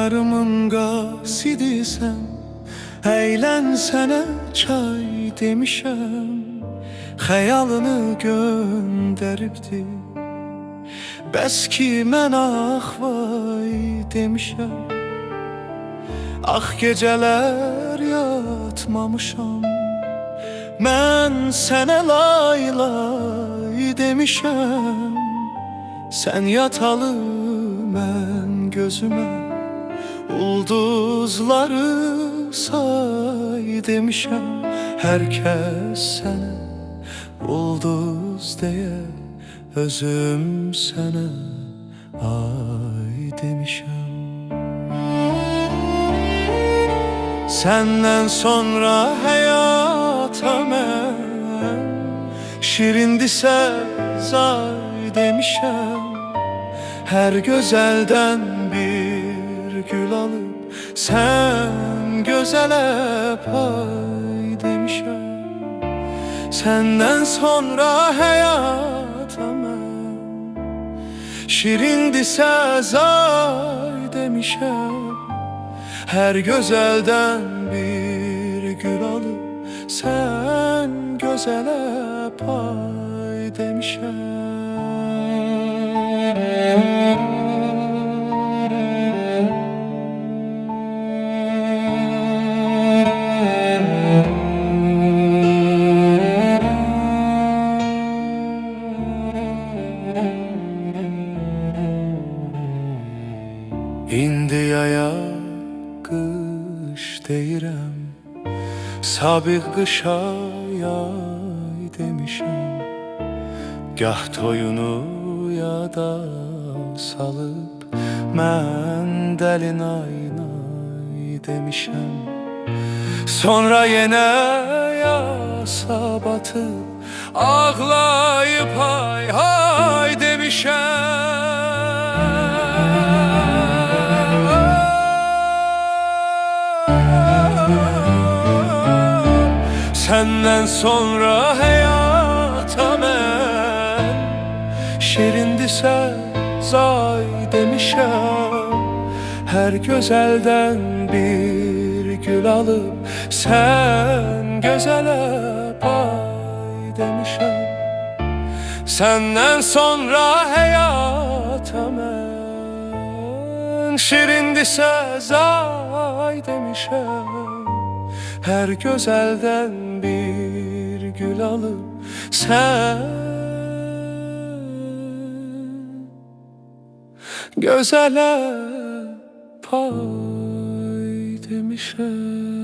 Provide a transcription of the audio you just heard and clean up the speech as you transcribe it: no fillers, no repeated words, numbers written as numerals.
yarımın qasidiysən, əylənsənə çay demişəm, xəyalını göndəribdi. Bəs ki mən ax vay demişəm, ax gecələr yatmamışam, mən sənə lay lay demişəm. Sən yatalı mən gözümə ulduzları say demişəm. Hər kəs sənə ulduz deyə, özüm sənə ay demişəm. Səndən sonra həyata mən şirindisə zay demişəm. Hər gözəldən bir gül alıb sən gözələ pay demişəm. Səndən sonra həyata mən şirindisə zay demişəm. Hər gözəldən bir gül alıb sən gözələ pay demişəm. İndi yaya qış deyirəm, sabiq qışa yay demişəm. Gah toyunu yada salıb mən dəli nay demişəm. Sonra yenə yasa batıb ağlayıb hay hay demişəm. Səndən sonra həyata mən şirindisə zay demişəm. Hər gözəldən bir gül alıb sən gözələ pay demişəm. Səndən sonra həyata mən şirindisə zay demişəm. Hər gözəldən bir gül alıb sən gözələ pay demişəm.